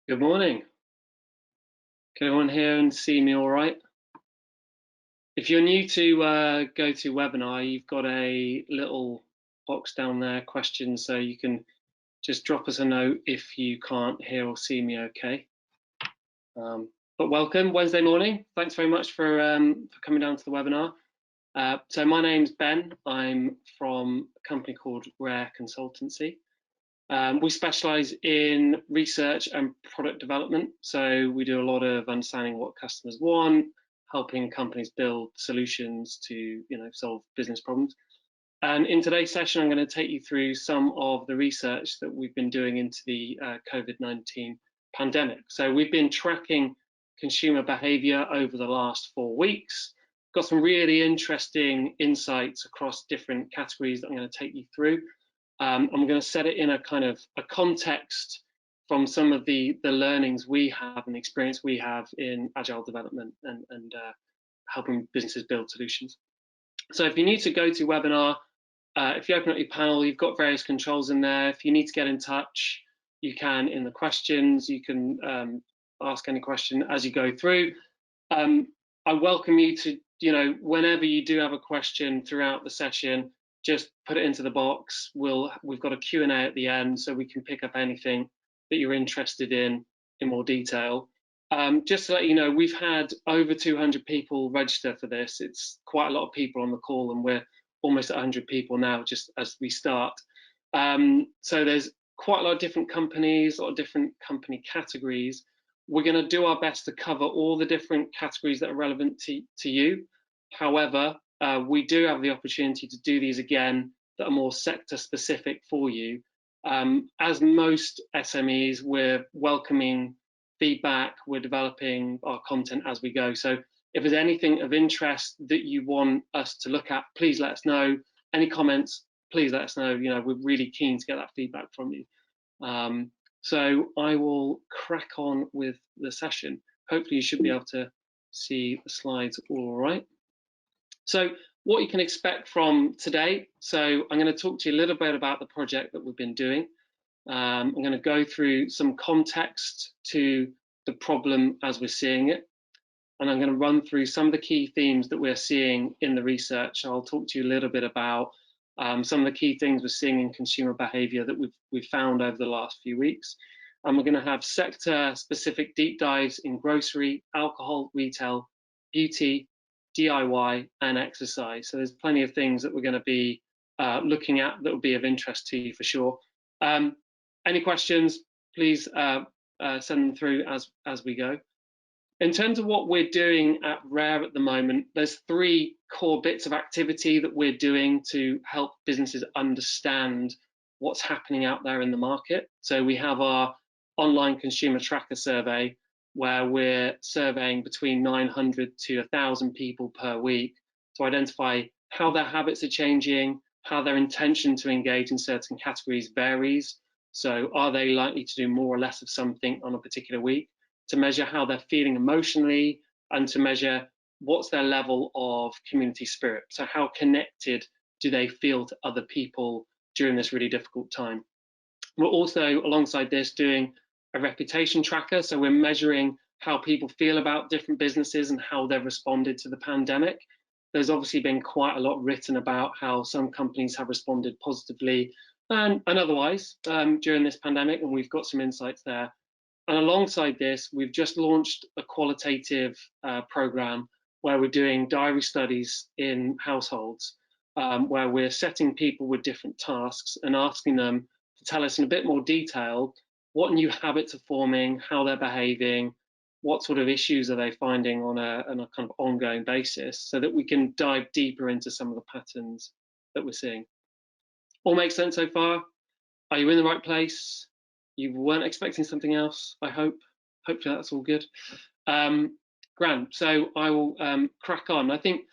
Good morning. Can everyone hear and see me all right? If you're new to GoToWebinar, you've got a little box down there, questions, so you can just drop us a note if you can't hear or see me okay. But welcome, Wednesday morning. Thanks very much for coming down to the webinar. So my name's Ben. I'm from a company called Rare Consultancy. We specialize in research and product development. So we do a lot of understanding what customers want, helping companies build solutions to solve business problems. And in today's session, I'm going to take you through some of the research that we've been doing into the COVID-19 pandemic. So we've been tracking consumer behavior over the last 4 weeks. Got some really interesting insights across different categories that I'm going to take you through. I'm going to set it in a kind of a context from some of the learnings we have and experience we have in agile development and helping businesses build solutions. So if you need to go to webinar, if you open up your panel, you've got various controls in there. If you need to get in touch, you can in the questions. You can ask any question as you go through. I welcome you to, whenever you do have a question throughout the session, just put it into the box. We've got a Q&A at the end, so we can pick up anything that you're interested in more detail. Just to let you know, we've had over 200 people register for this. It's quite a lot of people on the call, and we're almost at 100 people now just as we start. So there's quite a lot of different companies, a lot of different company categories. We're going to do our best to cover all the different categories that are relevant to you. However, we do have the opportunity to do these again that are more sector specific for you. As most SMEs, we're welcoming feedback, we're developing our content as we go. So if there's anything of interest that you want us to look at, please let us know. Any comments, please let us know. We're really keen to get that feedback from you. So I will crack on with the session. Hopefully you should be able to see the slides all right. So what you can expect from today. So I'm going to talk to you a little bit about the project that we've been doing. I'm going to go through some context to the problem as we're seeing it. And I'm going to run through some of the key themes that we're seeing in the research. I'll talk to you a little bit about some of the key things we're seeing in consumer behavior that we've found over the last few weeks. And we're going to have sector-specific deep dives in grocery, alcohol, retail, beauty, DIY, and exercise. So there's plenty of things that we're going to be looking at that will be of interest to you for sure. Any questions, please send them through as we go. In terms of what we're doing at Rare at the moment, there's 3 core bits of activity that we're doing to help businesses understand what's happening out there in the market. So we have our online consumer tracker survey, where we're surveying between 900 to 1,000 people per week to identify how their habits are changing, how their intention to engage in certain categories varies. So are they likely to do more or less of something on a particular week, to measure how they're feeling emotionally, and to measure what's their level of community spirit. So how connected do they feel to other people during this really difficult time? We're also, alongside this, doing a reputation tracker. So we're measuring how people feel about different businesses and how they've responded to the pandemic. There's obviously been quite a lot written about how some companies have responded positively and otherwise during this pandemic, and we've got some insights there. And alongside this, we've just launched a qualitative program where we're doing diary studies in households, where we're setting people with different tasks and asking them to tell us in a bit more detail what new habits are forming, how they're behaving, what sort of issues are they finding on a kind of ongoing basis, so that we can dive deeper into some of the patterns that we're seeing. All makes sense so far? Are you in the right place? You weren't expecting something else, I hope. Hopefully that's all good. Grand. So I will crack on. I think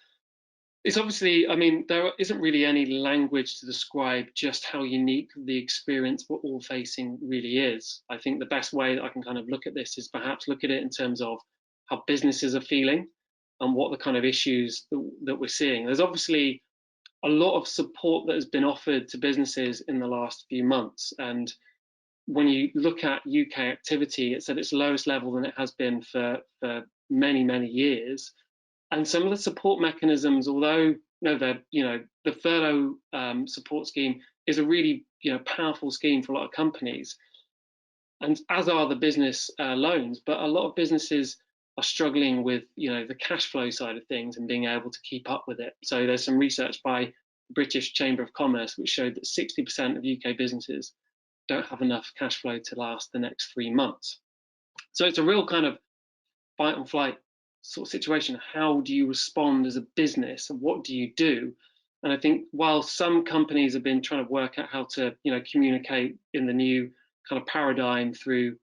it's obviously, there isn't really any language to describe just how unique the experience we're all facing really is. I think the best way that I can kind of look at this is perhaps look at it in terms of how businesses are feeling and what the kind of issues that we're seeing. There's obviously a lot of support that has been offered to businesses in the last few months, and when you look at UK activity, it's at its lowest level than it has been for many, many years. And some of the support mechanisms, although the furlough support scheme is a really powerful scheme for a lot of companies, and as are the business loans, but a lot of businesses are struggling with the cash flow side of things and being able to keep up with it. So there's some research by the British Chamber of Commerce which showed that 60% of UK businesses don't have enough cash flow to last the next 3 months. So it's a real kind of fight and flight sort of situation. How do you respond as a business, and what do you do? And I think while some companies have been trying to work out how to communicate in the new kind of paradigm through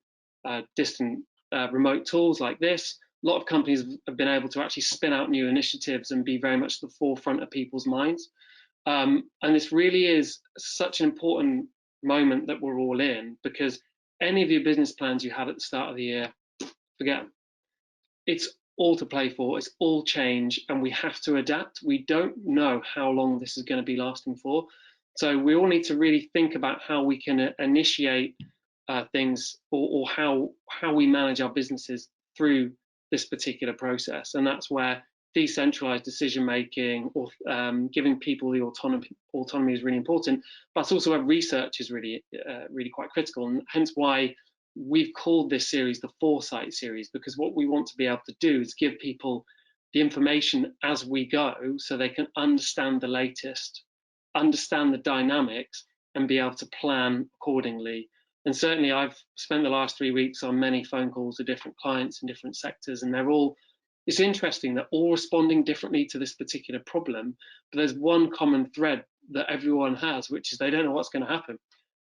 distant remote tools like this, a lot of companies have been able to actually spin out new initiatives and be very much the forefront of people's minds. And this really is such an important moment that we're all in, because any of your business plans you had at the start of the year, forget them. It's all to play for, it's all change, and we have to adapt. We don't know how long this is going to be lasting for. So we all need to really think about how we can initiate things, or how we manage our businesses through this particular process. And that's where decentralized decision making, or giving people the autonomy is really important. But it's also where research is really quite critical, and hence why we've called this series the Foresight series, because what we want to be able to do is give people the information as we go, so they can understand the latest, understand the dynamics, and be able to plan accordingly. And certainly I've spent the last 3 weeks on many phone calls to different clients in different sectors, and it's interesting, they're all responding differently to this particular problem, but there's one common thread that everyone has, which is they don't know what's going to happen.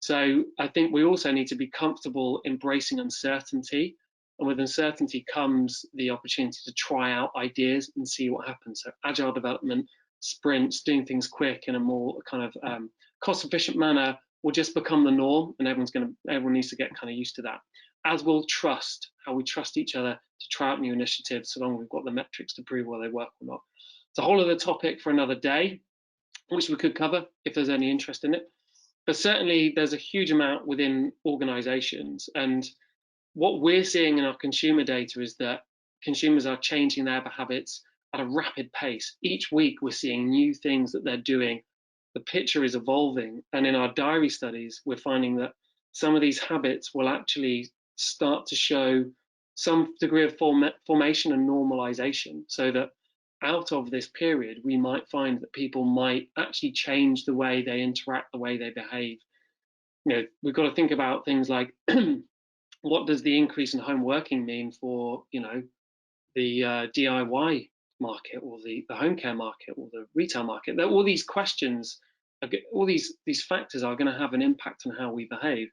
So I think we also need to be comfortable embracing uncertainty, and with uncertainty comes the opportunity to try out ideas and see what happens. So agile development, sprints, doing things quick in a more kind of cost-efficient manner will just become the norm, and everyone needs to get kind of used to that. As will trust, how we trust each other to try out new initiatives, so long as we've got the metrics to prove whether they work or not. It's a whole other topic for another day, which we could cover if there's any interest in it. But certainly there's a huge amount within organizations, and what we're seeing in our consumer data is that consumers are changing their habits at a rapid pace. Each week we're seeing new things that they're doing. The picture is evolving, and in our diary studies we're finding that some of these habits will actually start to show some degree of formation and normalization, so that out of this period we might find that people might actually change the way they interact, the way they behave. We've got to think about things like what does the increase in home working mean for the DIY market, or the home care market, or the retail market? All these questions, all these factors are going to have an impact on how we behave.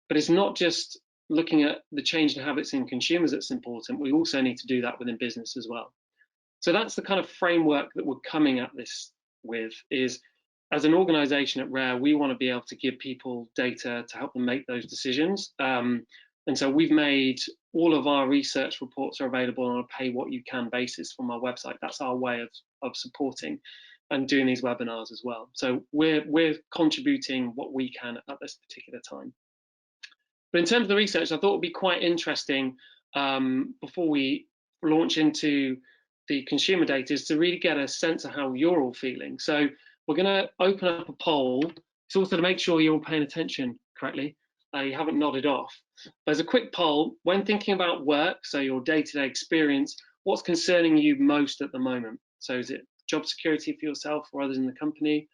But it's not just looking at the change in habits in consumers that's important. We also need to do that within business as well. So that's the kind of framework that we're coming at this with, is as an organization at Rare, we want to be able to give people data to help them make those decisions. And so we've made all of our research reports are available on a pay what you can basis from our website. That's our way of supporting and doing these webinars as well. So we're contributing what we can at this particular time. But in terms of the research, I thought it would be quite interesting, before we launch into the consumer data, is to really get a sense of how you're all feeling. So we're going to open up a poll. It's also to make sure you're all paying attention correctly. You haven't nodded off. There's a quick poll. When thinking about work, so your day-to-day experience, what's concerning you most at the moment? So is it job security for yourself or others in the company?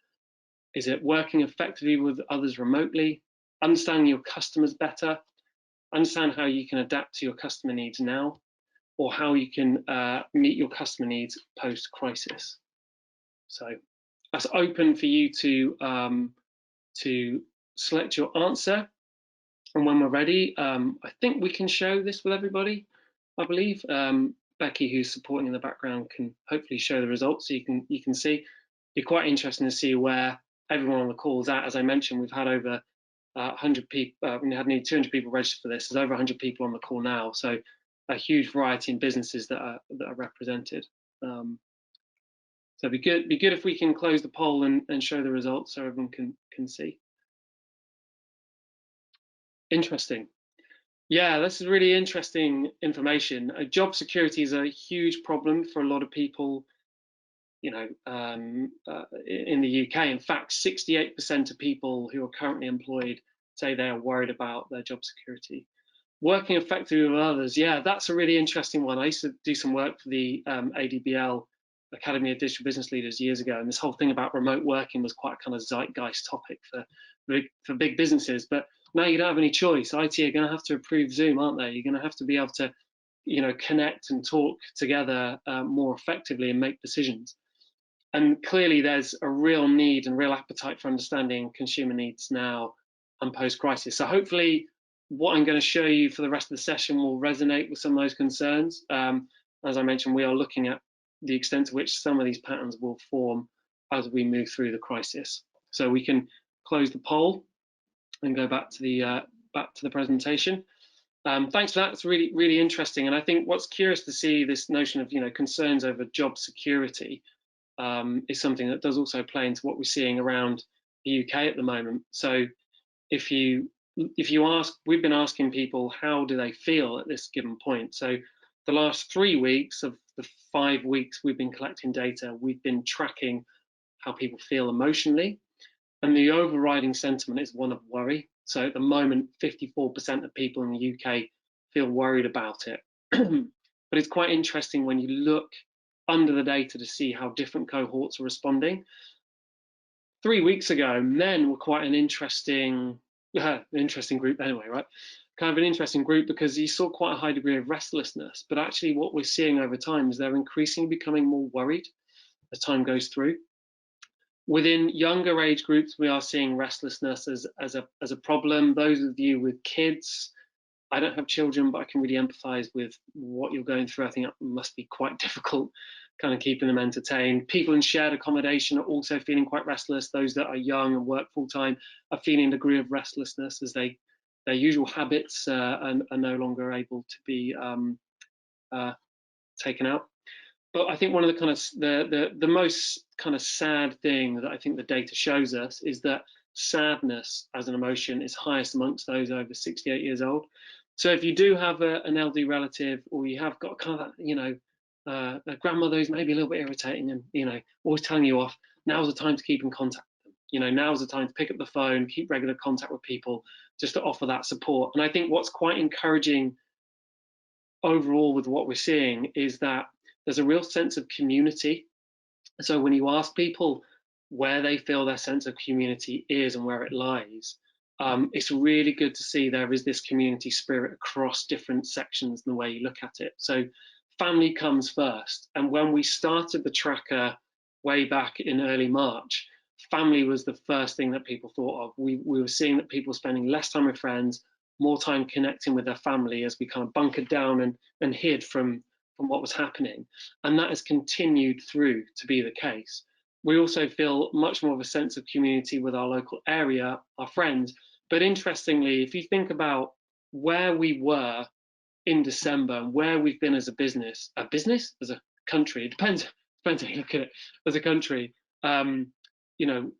Is it working effectively with others remotely? Understanding your customers better? Understand how you can adapt to your customer needs now, or how you can meet your customer needs post-crisis. So that's open for you to select your answer. And when we're ready, I think we can show this with everybody, I believe. Becky, who's supporting in the background, can hopefully show the results so you can see. It'd be quite interesting to see where everyone on the call is at. As I mentioned, we've had over 100 people, we had nearly 200 people registered for this. There's over 100 people on the call now, so a huge variety in businesses that are represented. So it'd be good if we can close the poll and show the results so everyone can see. Interesting. Yeah, this is really interesting information. Job security is a huge problem for a lot of people, you know, in the UK. In fact, 68% of people who are currently employed say they are worried about their job security. Working effectively with others, yeah, that's a really interesting one. I used to do some work for the ADBL, Academy of Digital Business Leaders, years ago, and this whole thing about remote working was quite a kind of zeitgeist topic for big businesses. But now you don't have any choice. IT are going to have to approve Zoom, aren't they? You're going to have to be able to, you know, connect and talk together more effectively and make decisions. And clearly, there's a real need and real appetite for understanding consumer needs now and post-crisis. So hopefully, what I'm going to show you for the rest of the session will resonate with some of those concerns. As I mentioned, we are looking at the extent to which some of these patterns will form as we move through the crisis. So we can close the poll and go back to the presentation. Thanks for that. It's really, really interesting. And I think what's curious to see this notion of, you know, concerns over job security is something that does also play into what we're seeing around the UK at the moment. So if you ask, we've been asking people how do they feel at this given point. So the last 3 weeks of the 5 weeks we've been collecting data, we've been tracking how people feel emotionally, and the overriding sentiment is one of worry. So at the moment, 54% of people in the UK feel worried about it. But it's quite interesting when you look under the data to see how different cohorts are responding. 3 weeks ago, men were quite an interesting group anyway, right? Kind of an interesting group because you saw quite a high degree of restlessness, but actually what we're seeing over time is they're increasingly becoming more worried as time goes through. Within younger age groups, we are seeing restlessness as a problem. Those of you with kids, I don't have children, but I can really empathize with what you're going through. I think it must be quite difficult, kind of keeping them entertained. People in shared accommodation are also feeling quite restless. Those that are young and work full time are feeling a degree of restlessness as their usual habits are no longer able to be taken out. But I think one of the kind of the most kind of sad thing that I think the data shows us is that sadness as an emotion is highest amongst those over 68 years old. So if you do have an elderly relative, or you have got kind of, you know, a grandmother who's maybe a little bit irritating and, you know, always telling you off, now's the time to keep in contact with them. You know, now's the time to pick up the phone, keep regular contact with people, just to offer that support. And I think what's quite encouraging overall with what we're seeing is that there's a real sense of community. So when you ask people where they feel their sense of community is and where it lies, it's really good to see there is this community spirit across different sections in the way you look at it. So family comes first. And when we started the tracker way back in early March, family was the first thing that people thought of. We were seeing that people spending less time with friends, more time connecting with their family as we kind of bunkered down and hid from what was happening. And that has continued through to be the case. We also feel much more of a sense of community with our local area, our friends. But interestingly, if you think about where we were in December and where we've been as a business, as a country, it depends how you look at it, as a country, you know,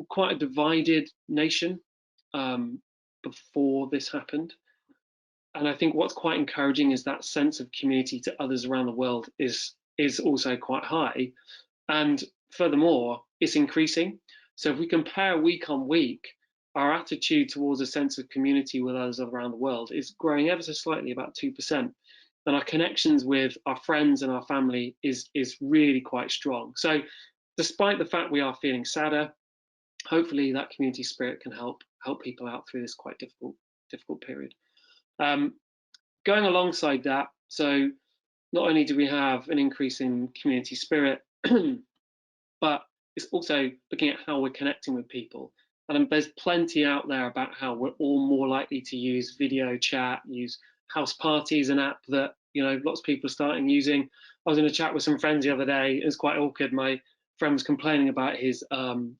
quite a divided nation before this happened. And I think what's quite encouraging is that sense of community to others around the world is also quite high. And furthermore, it's increasing. So if we compare week on week, our attitude towards a sense of community with others around the world is growing ever so slightly, about 2%. And our connections with our friends and our family is really quite strong. So despite the fact we are feeling sadder, hopefully that community spirit can help people out through this quite difficult period. Going alongside that, so not only do we have an increase in community spirit, but it's also looking at how we're connecting with people. And there's plenty out there about how we're all more likely to use video chat, use house parties, an app that, you know, lots of people are starting using. I was in a chat with some friends the other day. It was quite awkward. My friend was complaining about his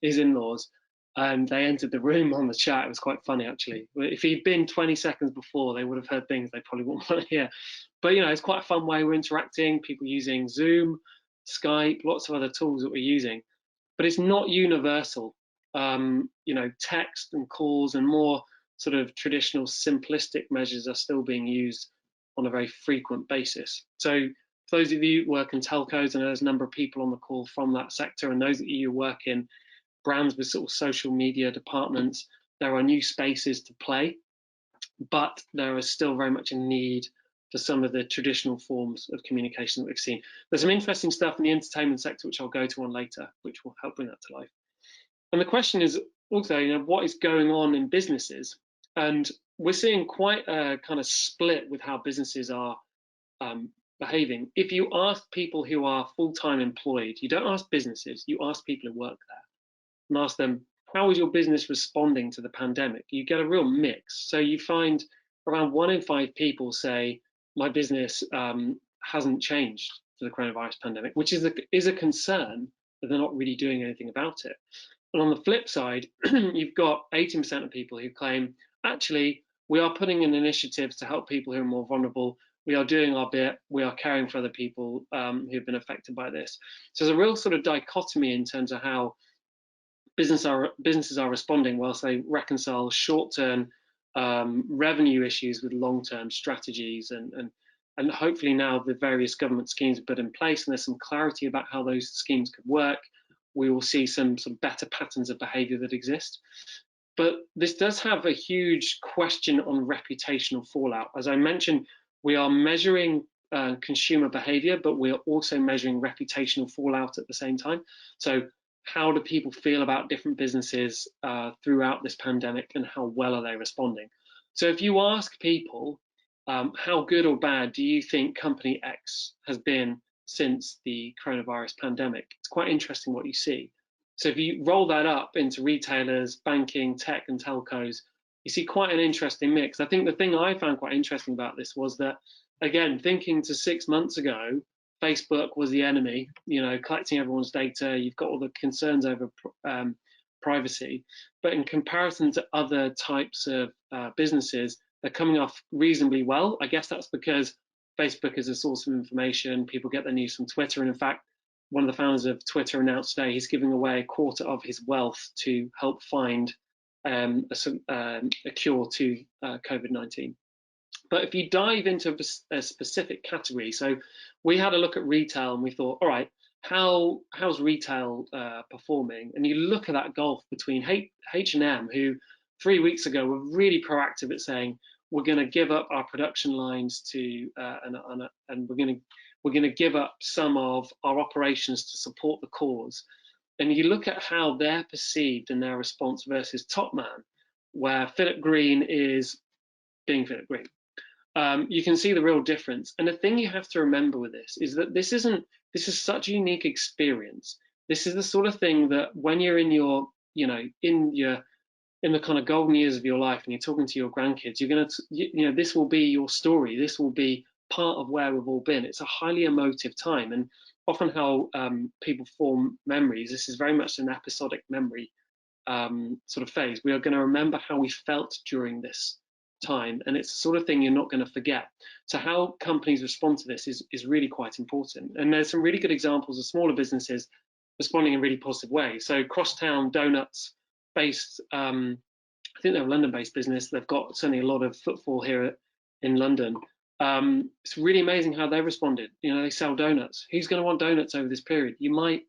in-laws, and they entered the room on the chat. It was quite funny, actually. If he'd been 20 seconds before, they would have heard things they probably wouldn't want to hear. But, you know, it's quite a fun way we're interacting, people using Zoom, Skype, lots of other tools that we're using. But it's not universal. You know, text and calls and more sort of traditional simplistic measures are still being used on a very frequent basis. So for those of you who work in telcos, and there's a number of people on the call from that sector, and those of you who work in brands with sort of social media departments, there are new spaces to play, but there is still very much a need for some of the traditional forms of communication that we've seen. There's some interesting stuff in the entertainment sector, which I'll go to on later, which will help bring that to life. And the question is also, what is going on in businesses? And we're seeing quite a kind of split with how businesses are behaving. If you ask people who are full-time employed, you don't ask businesses, you ask people who work there and ask them, how is your business responding to the pandemic? You get a real mix. So you find around 1 in 5 people say, my business hasn't changed for the coronavirus pandemic, which is a concern, but they're not really doing anything about it. And on the flip side, you've got 18% of people who claim, actually, we are putting in initiatives to help people who are more vulnerable. We are doing our bit. We are caring for other people who've been affected by this. So there's a real sort of dichotomy in terms of how businesses are responding whilst they reconcile short-term revenue issues with long-term strategies, and hopefully now the various government schemes are put in place and there's some clarity about how those schemes could work, we will see some better patterns of behavior that exist. But this does have a huge question on reputational fallout. As I mentioned, we are measuring consumer behavior, but we are also measuring reputational fallout at the same time. So how do people feel about different businesses throughout this pandemic, and how well are they responding? So if you ask people, how good or bad do you think company X has been since the coronavirus pandemic? It's quite interesting what you see. So if you roll that up into retailers, banking, tech, and telcos, you see quite an interesting mix. I think the thing I found quite interesting about this was that, again, thinking to 6 months ago, Facebook was the enemy, collecting everyone's data. You've got all the concerns over privacy, but in comparison to other types of businesses, they're coming off reasonably well. I guess that's because Facebook is a source of information. People get their news from Twitter, and in fact, one of the founders of Twitter announced today he's giving away 1/4 of his wealth to help find a cure to COVID-19. But if you dive into a specific category, so we had a look at retail and we thought, all right, how's retail performing? And you look at that gulf between H&M, who 3 weeks ago were really proactive at saying, we're going to give up our production lines to and we're going to give up some of our operations to support the cause. And you look at how they're perceived and their response versus Topman, where Philip Green is being Philip Green. You can see the real difference. And the thing you have to remember with this is that this is such a unique experience. This is the sort of thing that when you're in your, in the kind of golden years of your life and you're talking to your grandkids, you're going to, this will be your story. This will be part of where we've all been. It's a highly emotive time, and often how people form memories, this is very much an episodic memory sort of phase. We are going to remember how we felt during this time, and it's the sort of thing you're not going to forget. So how companies respond to this is really quite important. And there's some really good examples of smaller businesses responding in really positive ways. So Crosstown Donuts, based, I think they're a London-based business. They've got certainly a lot of footfall here in London. It's really amazing how they responded. They sell donuts. Who's going to want donuts over this period? You might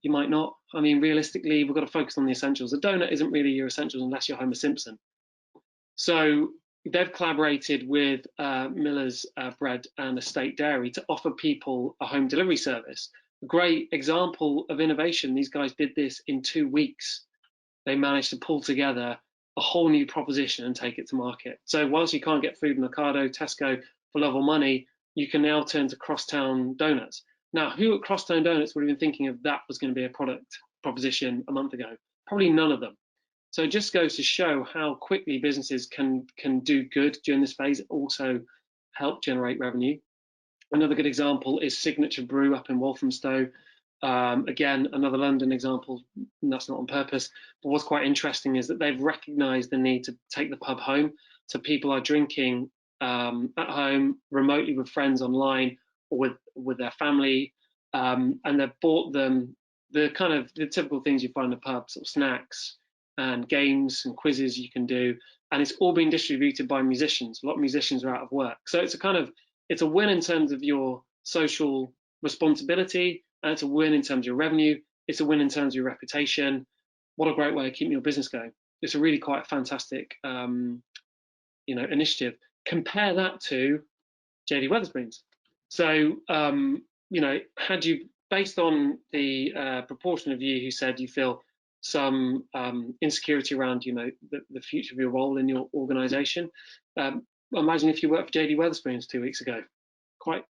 not. I mean, realistically, we've got to focus on the essentials. A donut isn't really your essentials unless you're Homer Simpson. So they've collaborated with Miller's Bread and Estate Dairy to offer people a home delivery service. A great example of innovation. These guys did this in 2 weeks. They managed to pull together a whole new proposition and take it to market. So whilst you can't get food in Ocado, Tesco for love or money, you can now turn to Crosstown Donuts. Now, who at Crosstown Donuts would have been thinking of that was going to be a product proposition a month ago? Probably none of them. So it just goes to show how quickly businesses can do good during this phase, also help generate revenue. Another good example is Signature Brew up in Walthamstow. Again, another London example, and that's not on purpose. But what's quite interesting is that they've recognised the need to take the pub home. So people are drinking at home, remotely with friends online, or with their family, and they've bought them the typical things you find in the pub, sort of snacks, and games and quizzes you can do, and it's all being distributed by musicians. A lot of musicians are out of work, so it's a win in terms of your social responsibility, and it's a win in terms of your revenue. It's a win in terms of your reputation. What a great way of keeping your business going. It's a really quite fantastic initiative. Compare that to JD Wetherspoon's. So had you, based on the proportion of you who said you feel some insecurity around the future of your role in your organization, imagine if you worked for JD Wetherspoon's 2 weeks ago. Quite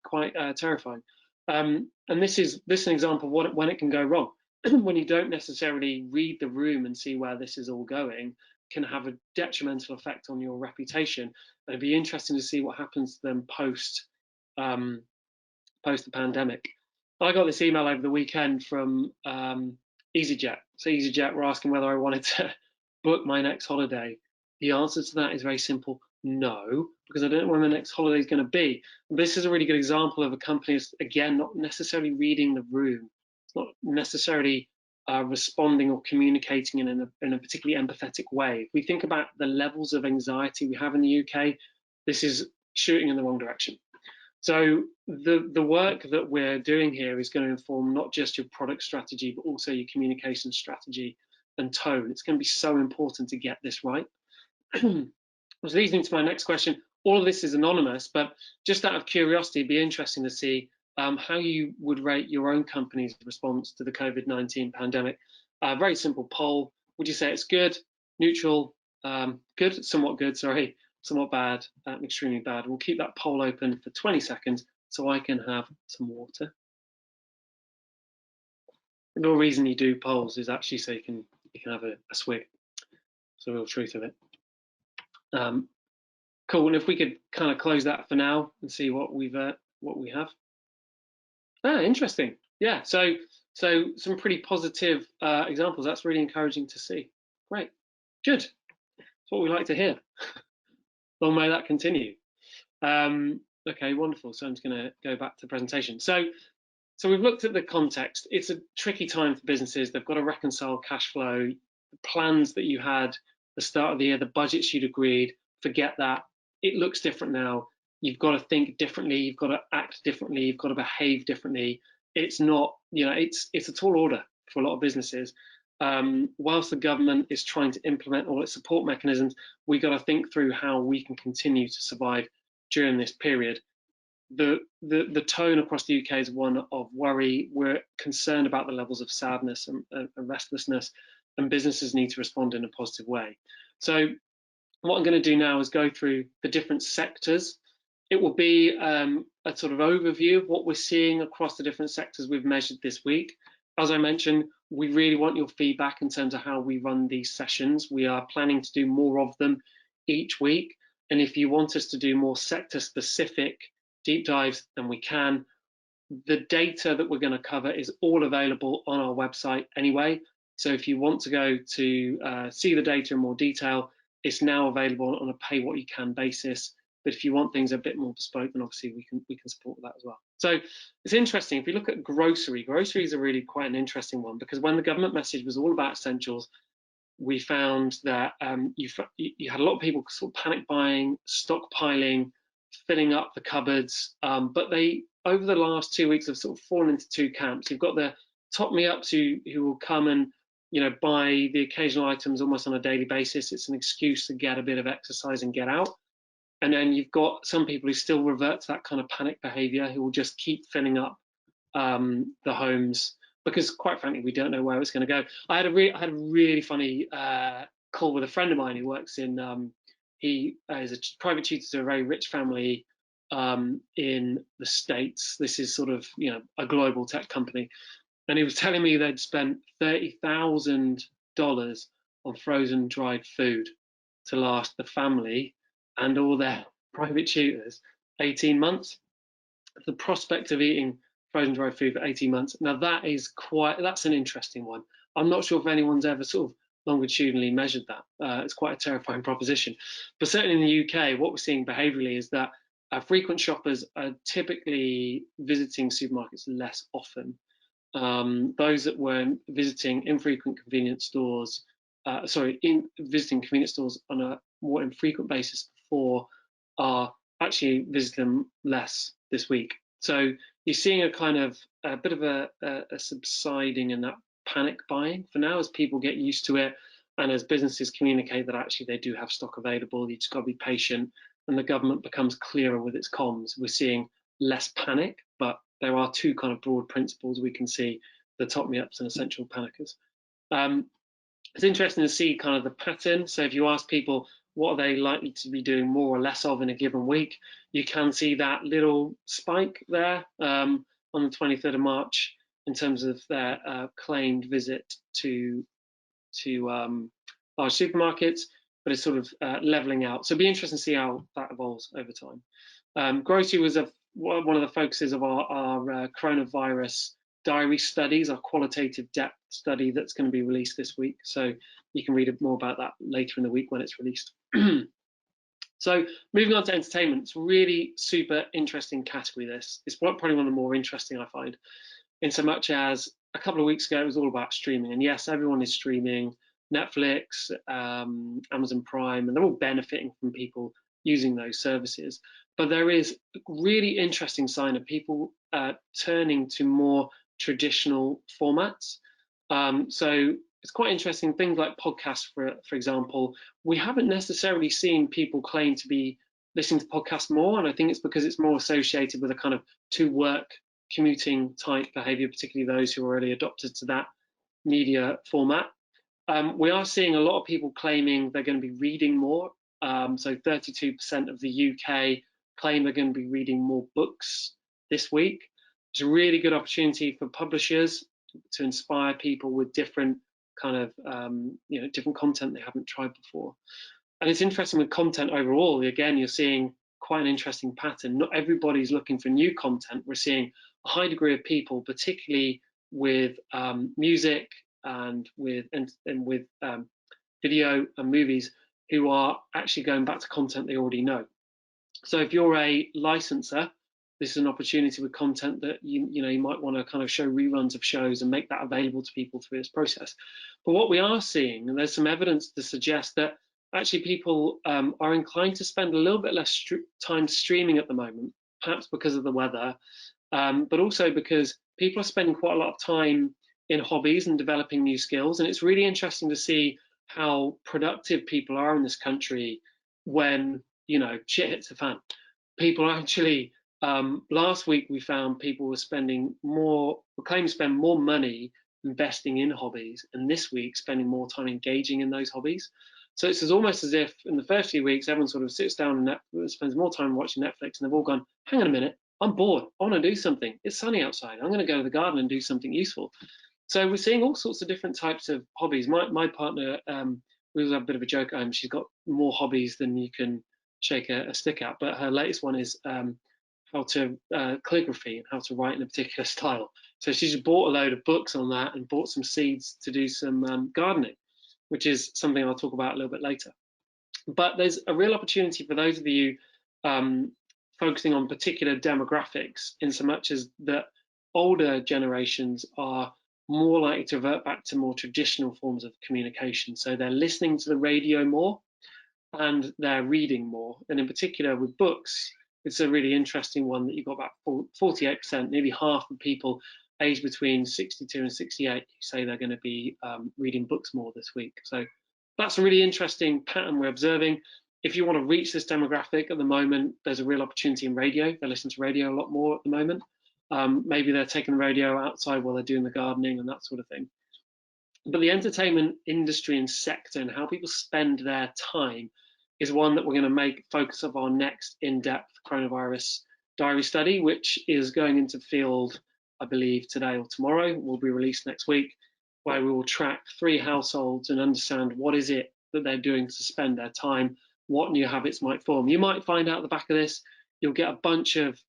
terrifying. And this is an example of when it can go wrong. When you don't necessarily read the room and see where this is all going, can have a detrimental effect on your reputation. And it'd be interesting to see what happens to them post the pandemic. I got this email over the weekend from EasyJet. So EasyJet were asking whether I wanted to book my next holiday. The answer to that is very simple: no, because I don't know when the next holiday is going to be. This is a really good example of a company that's, again, not necessarily reading the room. It's not necessarily responding or communicating in a particularly empathetic way. If we think about the levels of anxiety we have in the UK, this is shooting in the wrong direction. So the work that we're doing here is going to inform not just your product strategy, but also your communication strategy and tone. It's going to be so important to get this right. Which leads me to my next question. All of this is anonymous, but just out of curiosity, it'd be interesting to see how you would rate your own company's response to the COVID-19 pandemic. Very simple poll. Would you say it's good, neutral, good, somewhat good, sorry, somewhat bad, extremely bad? We'll keep that poll open for 20 seconds so I can have some water. The real reason you do polls is actually so you can have a swig. It's the real truth of it. Cool. And if we could kind of close that for now and see what we have. Interesting. Yeah. So some pretty positive examples. That's really encouraging to see. Great. Good. That's what we like to hear. Long may that continue. Okay. Wonderful. So I'm just going to go back to the presentation. So we've looked at the context. It's a tricky time for businesses. They've got to reconcile cash flow, the plans that you had at the start of the year, the budgets you'd agreed. Forget that. It looks different now. You've got to think differently. You've got to act differently. You've got to behave differently. It's not, it's a tall order for a lot of businesses. Whilst the government is trying to implement all its support mechanisms, we've got to think through how we can continue to survive during this period. The tone across the UK is one of worry. We're concerned about the levels of sadness and restlessness, and businesses need to respond in a positive way. So what I'm going to do now is go through the different sectors. It will be a sort of overview of what we're seeing across the different sectors we've measured this week. As I mentioned, we really want your feedback in terms of how we run these sessions. We are planning to do more of them each week. And if you want us to do more sector-specific deep dives, then we can. The data that we're going to cover is all available on our website anyway. So if you want to go to see the data in more detail, it's now available on a pay-what-you-can basis. But if you want things a bit more bespoke, then obviously we can support that as well. So it's interesting. If you look at groceries are really quite an interesting one, because when the government message was all about essentials, we found that you had a lot of people sort of panic buying, stockpiling, filling up the cupboards. But they, over the last 2 weeks, have sort of fallen into two camps. You've got the top-me-ups who will come and buy the occasional items almost on a daily basis. It's an excuse to get a bit of exercise and get out. And then you've got some people who still revert to that kind of panic behavior, who will just keep filling up the homes, because quite frankly, we don't know where it's going to go. I had a really funny call with a friend of mine who works in, he is a private tutor to a very rich family in the States. This is sort of, a global tech company. And he was telling me they'd spent $30,000 on frozen dried food to last the family and all their private tutors 18 months. The prospect of eating frozen dried food for 18 months. Now that's an interesting one. I'm not sure if anyone's ever sort of longitudinally measured that. It's quite a terrifying proposition. But certainly in the UK, what we're seeing behaviourally is that frequent shoppers are typically visiting supermarkets less often. Those that were visiting infrequent convenience stores in visiting convenience stores on a more infrequent basis before are actually visiting them less this week. So you're seeing a bit of a subsiding in that panic buying for now as people get used to it, and as businesses communicate that actually they do have stock available. You just got to be patient, and the government becomes clearer with its comms. We're seeing less panic, but there are two kind of broad principles we can see: the top-me-ups and essential panickers. It's interesting to see kind of the pattern. So if you ask people what are they likely to be doing more or less of in a given week, you can see that little spike there on the 23rd of March in terms of their claimed visit to large supermarkets, but it's sort of leveling out. So it'll be interesting to see how that evolves over time. Grocery was one of the focuses of our coronavirus diary studies, our qualitative depth study that's going to be released this week. So you can read more about that later in the week when it's released. So moving on to entertainment, it's really super interesting category. It's probably one of the more interesting I find, in so much as a couple of weeks ago it was all about streaming, and yes, everyone is streaming. Netflix, Amazon Prime, and they're all benefiting from people using those services. But there is a really interesting sign of people turning to more traditional formats. So it's quite interesting. Things like podcasts, for example, we haven't necessarily seen people claim to be listening to podcasts more, and I think it's because it's more associated with a kind of to work commuting type behavior, particularly those who are already adopted to that media format. We are seeing a lot of people claiming they're going to be reading more. So 32% of the UK claim they're going to be reading more books this week. It's a really good opportunity for publishers to inspire people with different kind of different content they haven't tried before. And it's interesting with content overall. Again, you're seeing quite an interesting pattern. Not everybody's looking for new content. We're seeing a high degree of people, particularly with music and with video and movies, who are actually going back to content they already know. So if you're a licenser, this is an opportunity with content that you might want to kind of show reruns of shows and make that available to people through this process. But what we are seeing, and there's some evidence to suggest that actually people are inclined to spend a little bit less time streaming at the moment, perhaps because of the weather, but also because people are spending quite a lot of time in hobbies and developing new skills. And it's really interesting to see how productive people are in this country when shit hits the fan. People are actually last week we found people were claiming to spend more money investing in hobbies, and this week spending more time engaging in those hobbies. So it's almost as if in the first few weeks everyone sort of sits down and spends more time watching Netflix, and they've all gone, hang on a minute, I'm bored, I want to do something, it's sunny outside, I'm going to go to the garden and do something useful. So we're seeing all sorts of different types of hobbies. My partner, we always have a bit of a joke at home. She's got more hobbies than you can shake a stick at, but her latest one is how to calligraphy and how to write in a particular style. So she just bought a load of books on that and bought some seeds to do some gardening, which is something I'll talk about a little bit later. But there's a real opportunity for those of you focusing on particular demographics, in so much as that older generations are more likely to revert back to more traditional forms of communication. So they're listening to the radio more and they're reading more. And in particular with books, it's a really interesting one that you've got about 48%, nearly half of people aged between 62 and 68 who say they're going to be reading books more this week. So that's a really interesting pattern we're observing. If you want to reach this demographic at the moment, there's a real opportunity in radio. They listen to radio a lot more at the moment. Maybe they're taking the radio outside while they're doing the gardening and that sort of thing. But the entertainment industry and sector and how people spend their time is one that we're going to make focus of our next in-depth coronavirus diary study, which is going into field, I believe, today or tomorrow. Will be released next week, where we will track 3 households and understand what is it that they're doing to spend their time, what new habits might form. You might find out the back of this, you'll get a bunch of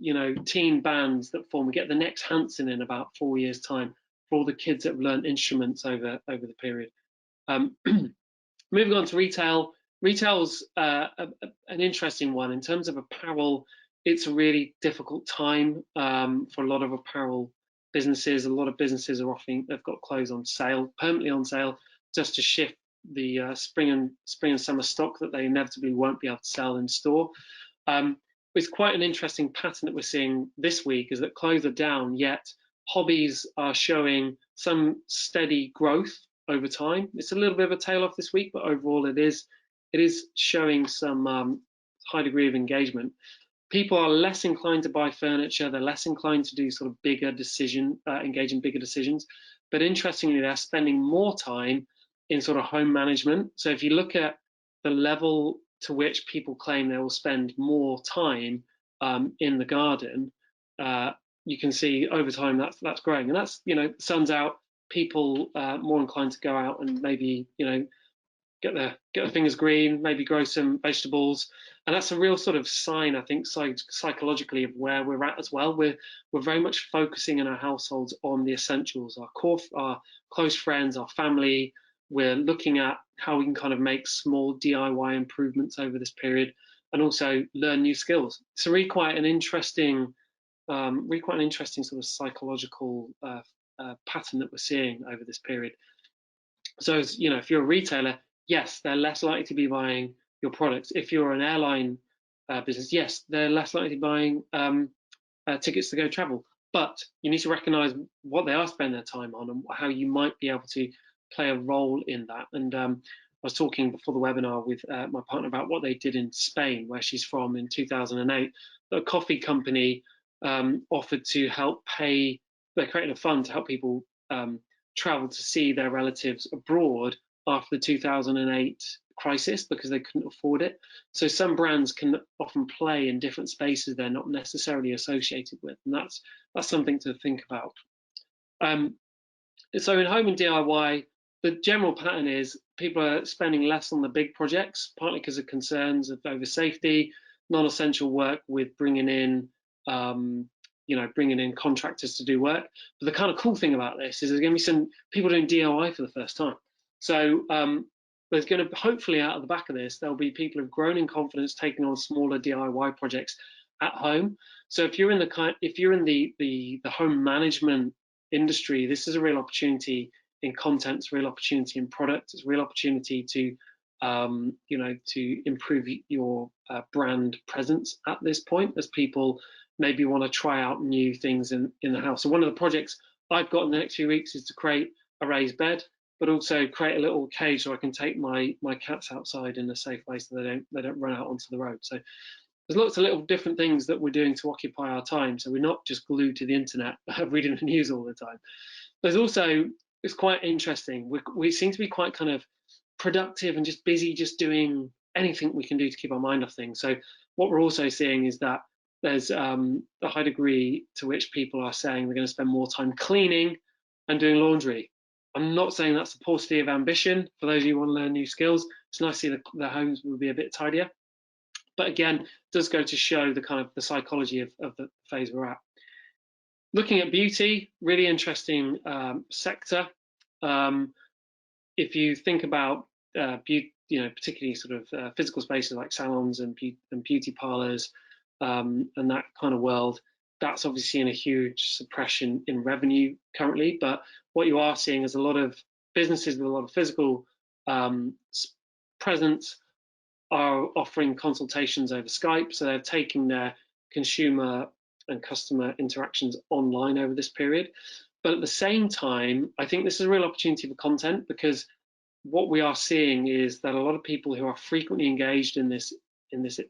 teen bands that form. We get the next Hanson in about 4 years' time for all the kids that have learned instruments over the period. Moving on to retail. Retail's an interesting one. In terms of apparel, it's a really difficult time for a lot of apparel businesses. A lot of businesses are they've got clothes on sale, permanently on sale, just to shift spring and summer stock that they inevitably won't be able to sell in store. It's quite an interesting pattern that we're seeing this week, is that clothes are down, yet hobbies are showing some steady growth over time. It's a little bit of a tail off this week, but overall it is showing some high degree of engagement. People are less inclined to buy furniture. They're less inclined to do sort of bigger engage in bigger decisions. But interestingly, they're spending more time in sort of home management. So if you look at the level to which people claim they will spend more time in the garden, you can see over time that's growing, and that's, sun's out, people more inclined to go out and maybe get their fingers green, maybe grow some vegetables, and that's a real sort of sign, I think, psychologically, of where we're at as well. We're very much focusing in our households on the essentials, our close friends, our family. We're looking at how we can kind of make small DIY improvements over this period, and also learn new skills. So really quite an interesting sort of psychological pattern that we're seeing over this period. So, if you're a retailer, yes, they're less likely to be buying your products. If you're an airline business, yes, they're less likely to be buying tickets to go travel. But you need to recognise what they are spending their time on, and how you might be able to play a role in that. And I was talking before the webinar with my partner about what they did in Spain, where she's from, in 2008. A coffee company offered to help pay. They created a fund to help people travel to see their relatives abroad after the 2008 crisis, because they couldn't afford it. So some brands can often play in different spaces they're not necessarily associated with, and that's something to think about. So in home and DIY, the general pattern is people are spending less on the big projects, partly because of concerns over safety, non-essential work with bringing in contractors to do work. But the kind of cool thing about this is there's going to be some people doing DIY for the first time. So there's going to, hopefully, out of the back of this, there'll be people who've grown in confidence taking on smaller DIY projects at home. So if you're in the home management industry, this is a real opportunity in content. It's a real opportunity in product. It's a real opportunity to to improve your brand presence at this point, as people maybe want to try out new things in the house. So one of the projects I've got in the next few weeks is to create a raised bed, but also create a little cage so I can take my cats outside in a safe way, so they don't run out onto the road. So there's lots of little different things that we're doing to occupy our time, so we're not just glued to the internet reading the news all the time. There's also, it's quite interesting, we seem to be quite kind of productive and just busy, just doing anything we can do to keep our mind off things. So what we're also seeing is that there's a high degree to which people are saying they're going to spend more time cleaning and doing laundry. I'm not saying that's a paucity of ambition for those of you who want to learn new skills. It's nice to see the homes will be a bit tidier. But again, it does go to show the kind of the psychology of the phase we're at. Looking at beauty, really interesting sector. If you think about beauty, particularly sort of physical spaces like salons and beauty parlors and that kind of world, that's obviously seeing a huge suppression in revenue currently. But what you are seeing is a lot of businesses with a lot of physical presence are offering consultations over Skype. So they're taking their consumer and customer interactions online over this period. But at the same time, I think this is a real opportunity for content, because what we are seeing is that a lot of people who are frequently engaged in this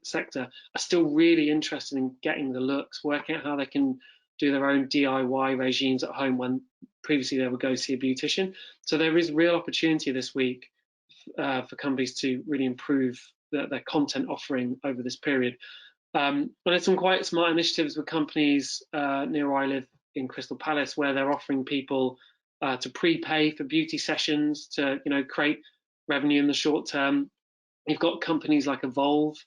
sector are still really interested in getting the looks, working out how they can do their own DIY regimes at home when previously they would go see a beautician. So there is real opportunity this week for companies to really improve their content offering over this period. And there's some quite smart initiatives with companies near where I live in Crystal Palace, where they're offering people to prepay for beauty sessions to create revenue in the short term. You've got companies like Evolve,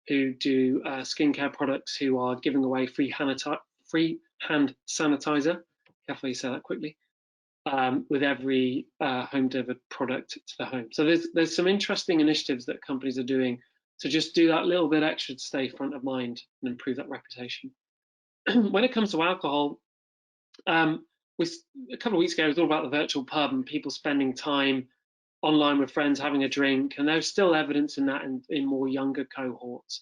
who do skincare products, who are giving away free hand sanitizer. Carefully say that quickly. With every home delivered product to the home. So there's some interesting initiatives that companies are doing to just do that little bit extra to stay front of mind and improve that reputation. When it comes to alcohol, a couple of weeks ago, it was all about the virtual pub and people spending time online with friends having a drink, and there's still evidence in that in more younger cohorts.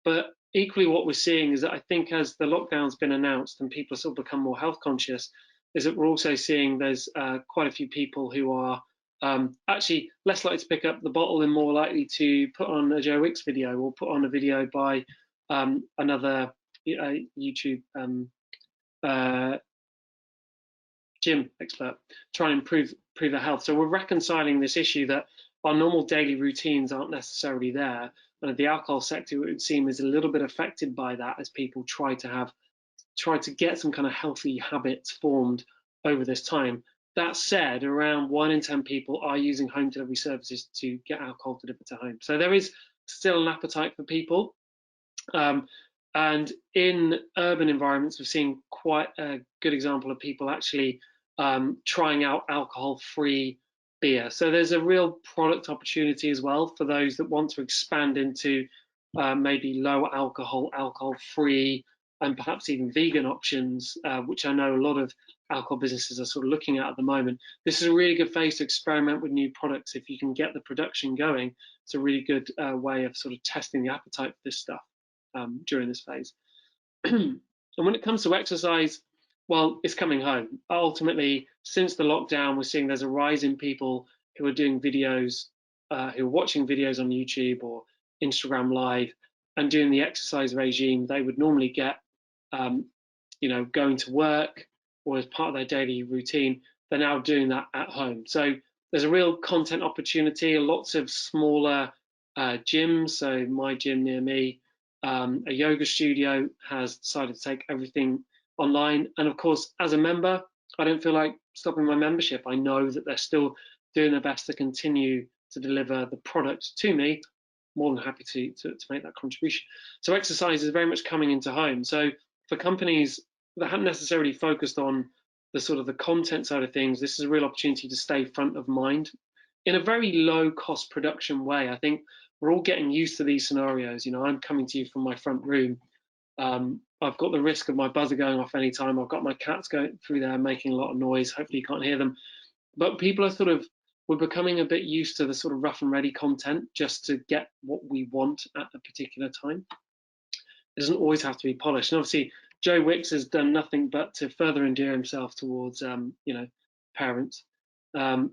But equally, what we're seeing is that I think as the lockdown's been announced and people sort of become more health conscious, is that we're also seeing there's quite a few people who are actually less likely to pick up the bottle and more likely to put on a Joe Wicks video or put on a video by another YouTube gym expert, try and improve their health. So we're reconciling this issue that our normal daily routines aren't necessarily there, and the alcohol sector, it would seem, is a little bit affected by that as people try to get some kind of healthy habits formed over this time. That said, around 1 in 10 people are using home delivery services to get alcohol delivered to home. So there is still an appetite for people. And in urban environments, we've seen quite a good example of people actually trying out alcohol-free beer. So there's a real product opportunity as well for those that want to expand into maybe low alcohol, alcohol-free, and perhaps even vegan options, which I know a lot of alcohol businesses are sort of looking at the moment. This is a really good phase to experiment with new products. If you can get the production going, it's a really good way of sort of testing the appetite for this stuff during this phase. And when it comes to exercise, well, it's coming home. Ultimately, since the lockdown, we're seeing there's a rise in people who are doing videos, who are watching videos on YouTube or Instagram Live and doing the exercise regime they would normally get, going to work or as part of their daily routine. They're now doing that at home. So there's a real content opportunity. Lots of smaller gyms. So my gym near me, a yoga studio, has decided to take everything online. And of course, as a member, I don't feel like stopping my membership. I know that they're still doing their best to continue to deliver the product to me. More than happy to make that contribution. So exercise is very much coming into home. So for companies that haven't necessarily focused on the sort of the content side of things, this is a real opportunity to stay front of mind in a very low cost production way. I think we're all getting used to these scenarios. I'm coming to you from my front room. I've got the risk of my buzzer going off anytime. I've got my cats going through there making a lot of noise. Hopefully you can't hear them. But people are we're becoming a bit used to the sort of rough and ready content just to get what we want at a particular time. It doesn't always have to be polished. And obviously, Joe Wicks has done nothing but to further endear himself towards, parents.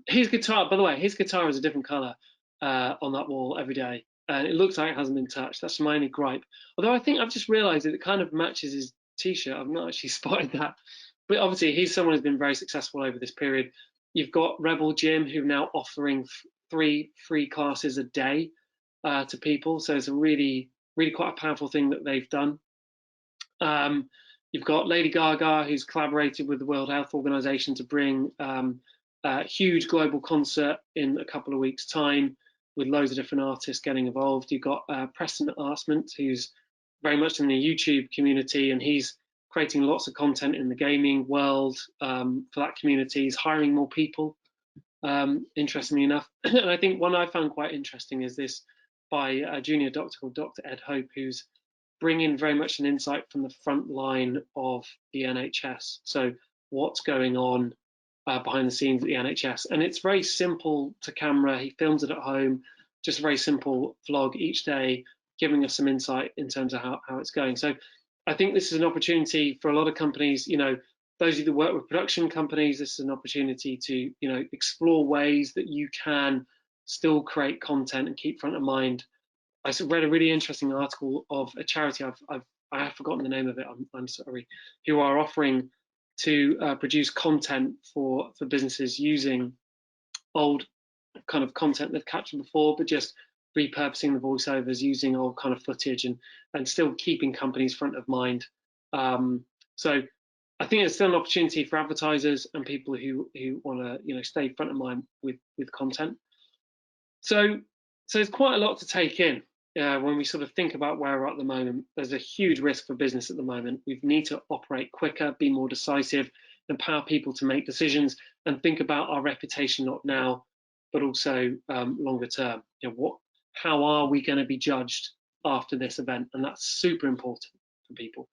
His guitar, by the way, his guitar is a different color on that wall every day. And it looks like it hasn't been touched. That's my only gripe. Although I think I've just realized that it kind of matches his t-shirt. I've not actually spotted that. But obviously, he's someone who's been very successful over this period. You've got Rebel Gym, who are now offering 3 free classes a day to people. So it's a really, really quite a powerful thing that they've done. You've got Lady Gaga, who's collaborated with the World Health Organization to bring a huge global concert in a couple of weeks' time with loads of different artists getting involved. You've got Preston Arsment, who's very much in the YouTube community, and he's creating lots of content in the gaming world for that community. He's hiring more people, interestingly enough. And I think one I found quite interesting is this by a junior doctor called Dr. Ed Hope, who's bringing very much an insight from the front line of the NHS. So what's going on behind the scenes at the NHS. And it's very simple to camera. He films it at home, just a very simple vlog each day, giving us some insight in terms of how it's going. So I think this is an opportunity for a lot of companies, those of you that work with production companies, this is an opportunity to, explore ways that you can still create content and keep front of mind. I read a really interesting article of a charity, I have forgotten the name of it, I'm sorry, who are offering to produce content for businesses using old kind of content they've captured before, but just repurposing the voiceovers, using old kind of footage and still keeping companies front of mind. So I think it's still an opportunity for advertisers and people who want to stay front of mind with content. So there's quite a lot to take in when we sort of think about where we're at the moment. There's a huge risk for business at the moment. We need to operate quicker, be more decisive, empower people to make decisions, and think about our reputation not now, but also longer term. How are we going to be judged after this event? And that's super important for people.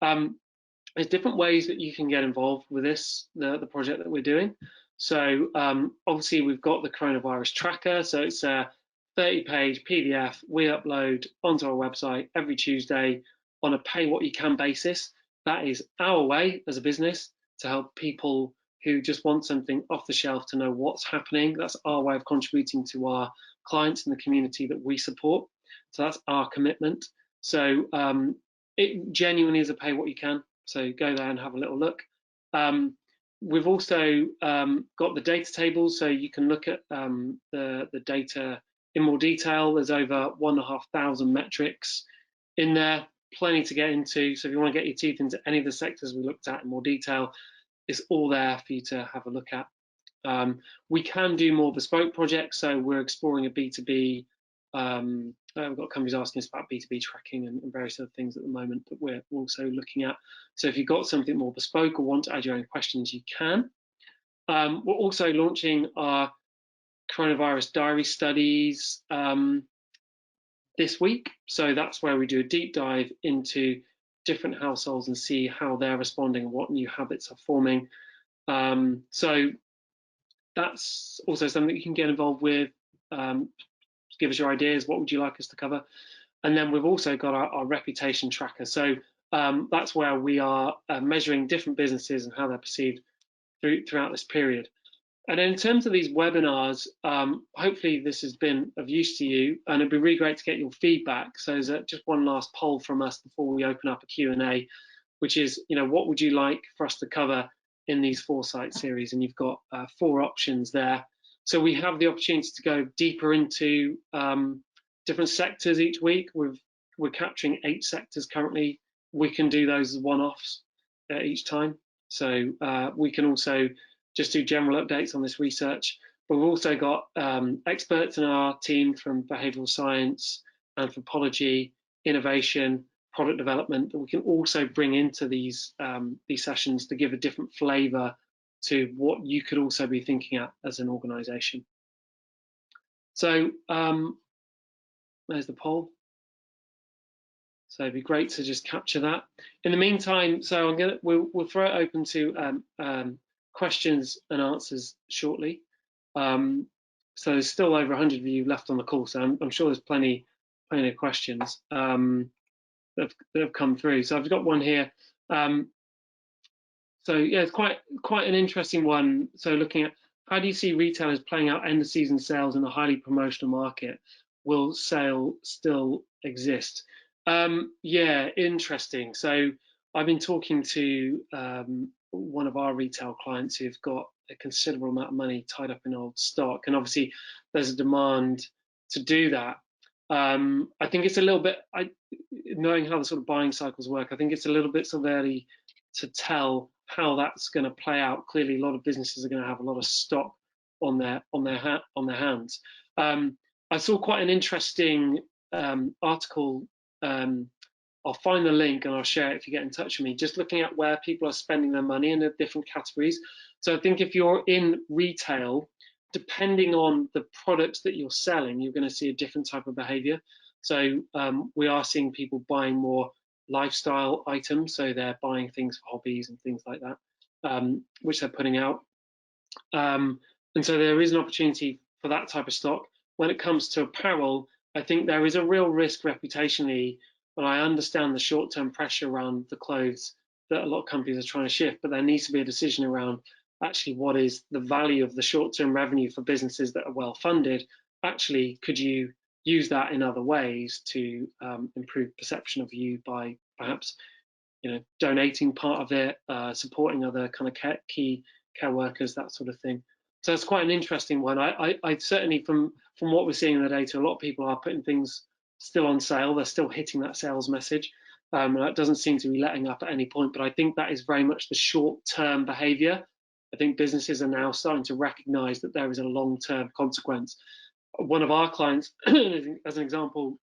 There's different ways that you can get involved with this, the project that we're doing. So obviously we've got the coronavirus tracker. So it's a 30-page PDF we upload onto our website every Tuesday on a pay what you can basis. That is our way as a business to help people who just want something off the shelf to know what's happening. That's our way of contributing to our clients and the community that we support. So that's our commitment. So it genuinely is a pay what you can. So go there and have a little look. We've also got the data tables, so you can look at the data in more detail. There's over 1,500 metrics in there, plenty to get into. So if you want to get your teeth into any of the sectors we looked at in more detail, it's all there for you to have a look at. We can do more bespoke projects, so we're exploring a B2B. We've got companies asking us about B2B tracking and various other things at the moment that we're also looking at. So if you've got something more bespoke or want to add your own questions, you can. We're also launching our coronavirus diary studies this week. So that's where we do a deep dive into different households and see how they're responding and what new habits are forming. So that's also something you can get involved with. Give us your ideas. What would you like us to cover? And then we've also got our reputation tracker. So that's where we are measuring different businesses and how they're perceived throughout this period. And in terms of these webinars, hopefully this has been of use to you, and it'd be really great to get your feedback. So there's just one last poll from us before we open up a Q&A, which is, what would you like for us to cover in these Foresight series? And you've got 4 options there. So we have the opportunity to go deeper into different sectors each week. We're capturing 8 sectors currently. We can do those as one-offs each time. So we can also just do general updates on this research. But we've also got experts in our team from behavioural science, anthropology, innovation, product development that we can also bring into these sessions to give a different flavour to what you could also be thinking at as an organisation. So there's the poll. So it'd be great to just capture that. In the meantime, so we'll throw it open to questions and answers shortly. So there's still over 100 of you left on the call, so I'm sure there's plenty of questions that have come through. So I've got one here. So yeah, it's quite an interesting one. So looking at how do you see retailers playing out end of season sales in a highly promotional market? Will sale still exist? Yeah, interesting. So I've been talking to one of our retail clients who've got a considerable amount of money tied up in old stock, and obviously there's a demand to do that. I think it's a little bit, knowing how the sort of buying cycles work, I think it's a little bit sort of early to tell how that's going to play out. Clearly, a lot of businesses are going to have a lot of stock on their hands. I saw quite an interesting article. I'll find the link and I'll share it if you get in touch with me, just looking at where people are spending their money in the different categories. So I think if you're in retail, depending on the products that you're selling, you're going to see a different type of behavior. So we are seeing people buying more lifestyle items, so they're buying things for hobbies and things like that, which they're putting out. And so there is an opportunity for that type of stock. When it comes to apparel, I think there is a real risk reputationally, and I understand the short-term pressure around the clothes that a lot of companies are trying to shift, but there needs to be a decision around actually what is the value of the short-term revenue for businesses that are well-funded. Actually, could you use that in other ways to improve perception of you by perhaps donating part of it, supporting other kind of key care workers, that sort of thing. So it's quite an interesting one. I certainly, from what we're seeing in the data, a lot of people are putting things still on sale. They're still hitting that sales message. That doesn't seem to be letting up at any point, but I think that is very much the short-term behavior. I think businesses are now starting to recognize that there is a long-term consequence. One of our clients, as an example,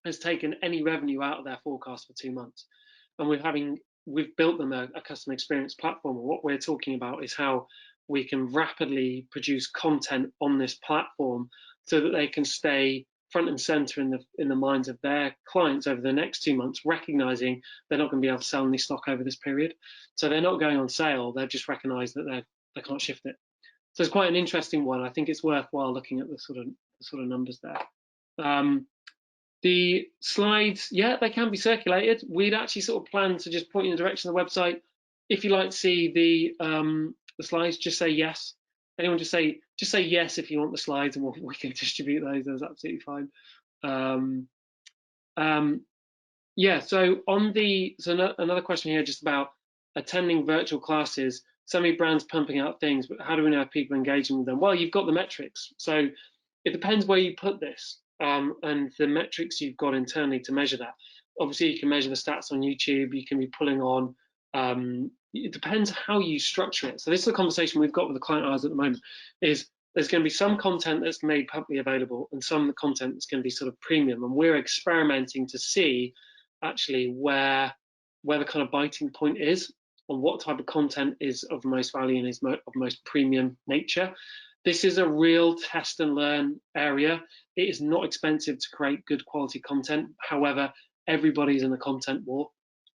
has taken any revenue out of their forecast for 2 months. And we've built them a customer experience platform. And what we're talking about is how we can rapidly produce content on this platform so that they can stay front and center in the minds of their clients over the next 2 months, recognizing they're not going to be able to sell any stock over this period. So they're not going on sale. They've just recognized that they can't shift it. So it's quite an interesting one. I think it's worthwhile looking at the sort of numbers there. The slides, yeah, they can be circulated. We'd actually sort of planned to just point you in the direction of the website. If you like to see the slides, just say yes. Anyone just say yes if you want the slides, and we can distribute those. That's absolutely fine. Yeah. So another question here, just about attending virtual classes. So many brands pumping out things, but how do we know if people are engaging with them? Well, you've got the metrics. So it depends where you put this, and the metrics you've got internally to measure that. Obviously, you can measure the stats on YouTube. You can be pulling on. It depends how you structure it. So this is the conversation we've got with the client ours at the moment. Is there's going to be some content that's made publicly available, and some content that's going to be sort of premium, and we're experimenting to see actually where the kind of biting point is, on what type of content is of most value and is of most premium nature. This is a real test and learn area. It is not expensive to create good quality content. However, everybody's in a content war.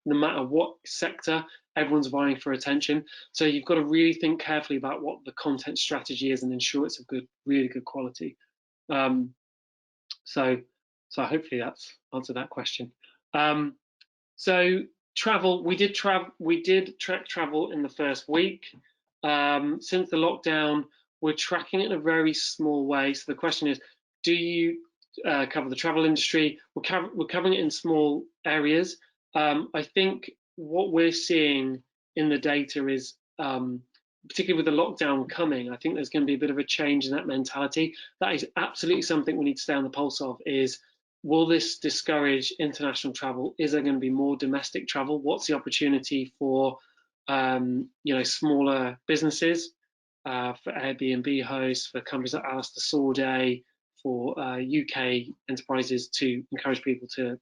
No matter what sector, everyone's vying for attention. So you've got to really think carefully about what the content strategy is and ensure it's of really good quality. So hopefully that's answered that question. So travel, we did track travel in the first week. Since the lockdown, we're tracking it in a very small way. So the question is, do you cover the travel industry? We're covering it in small areas. I think what we're seeing in the data is, particularly with the lockdown coming, I think there's going to be a bit of a change in that mentality. That is absolutely something we need to stay on the pulse of. Is, will this discourage international travel? Is there going to be more domestic travel? What's the opportunity for smaller businesses, for Airbnb hosts, for companies like Alistair Sauday, for UK enterprises to encourage people to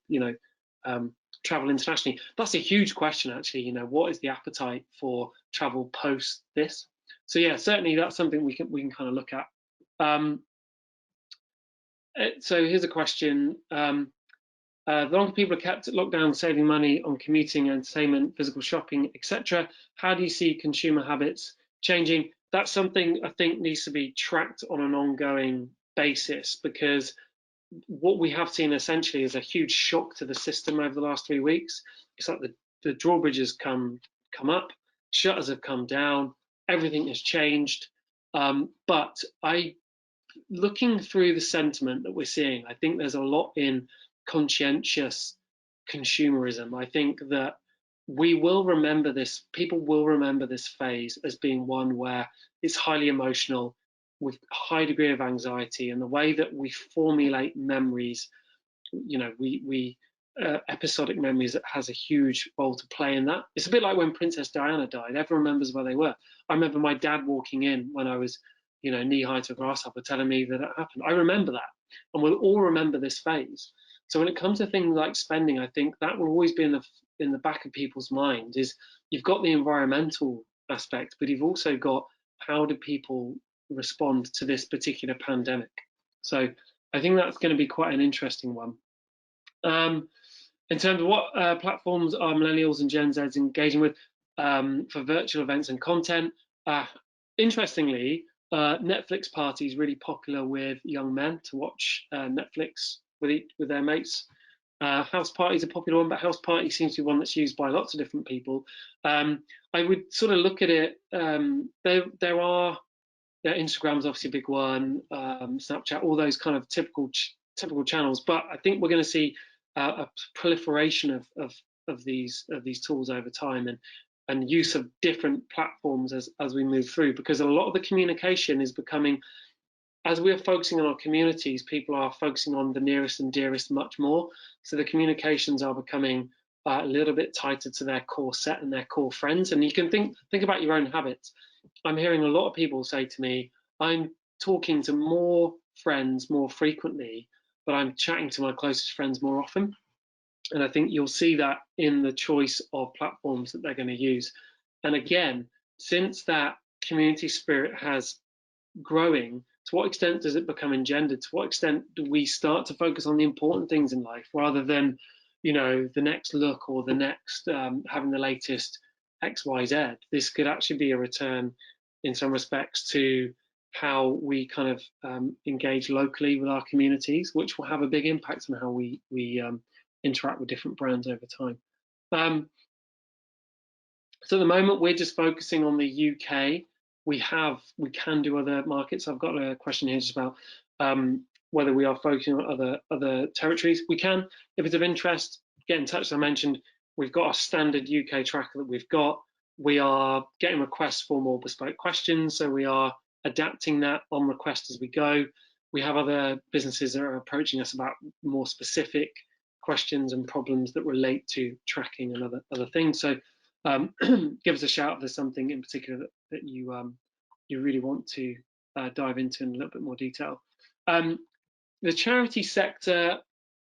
travel internationally? That's a huge question, actually. What is the appetite for travel post this? So yeah, certainly that's something we can kind of look at. So here's a question. The longer people are kept at lockdown, saving money on commuting, entertainment, physical shopping, etc., how do you see consumer habits changing? That's something I think needs to be tracked on an ongoing basis, because what we have seen essentially is a huge shock to the system over the last 3 weeks. It's like the drawbridges come up, shutters have come down, everything has changed. But looking through the sentiment that we're seeing, I think there's a lot in conscientious consumerism. I think that we will remember this, people will remember this phase as being one where it's highly emotional, with a high degree of anxiety, and the way that we formulate memories, episodic memories, that has a huge role to play in that. It's a bit like when Princess Diana died. Everyone remembers where they were. I remember my dad walking in when I was knee-high to a grasshopper, telling me that it happened. I remember that, and we'll all remember this phase. So when it comes to things like spending, I think that will always be in the back of people's minds. Is, you've got the environmental aspect, but you've also got, how do people respond to this particular pandemic? So I think that's going to be quite an interesting one. In terms of what platforms are millennials and Gen Zs engaging with for virtual events and content, interestingly, Netflix party is really popular with young men to watch Netflix with their mates. House parties are a popular one, but house party seems to be one that's used by lots of different people. I would sort of look at it. Instagram's obviously a big one, Snapchat, all those kind of typical channels. But I think we're going to see a proliferation of these tools over time, and use of different platforms as we move through, because a lot of the communication is becoming, as we are focusing on our communities, people are focusing on the nearest and dearest much more. So the communications are becoming a little bit tighter to their core set and their core friends. And you can think about your own habits. I'm hearing a lot of people say to me, I'm talking to more friends more frequently, but I'm chatting to my closest friends more often. And I think you'll see that in the choice of platforms that they're going to use. And again, since that community spirit has growing, to what extent does it become engendered? To what extent do we start to focus on the important things in life, rather than, the next look, or the next having the latest XYZ? This could actually be a return, in some respects, to how we kind of engage locally with our communities, which will have a big impact on how we interact with different brands over time. So at the moment, we're just focusing on the UK. We can do other markets. I've got a question here just about whether we are focusing on other territories. We can. If it's of interest, get in touch. As I mentioned, we've got our standard UK tracker that we've got. We are getting requests for more bespoke questions, so we are adapting that on request as we go. We have other businesses that are approaching us about more specific questions and problems that relate to tracking and other things. So give us a shout if there's something in particular that you really want to dive into in a little bit more detail. The charity sector,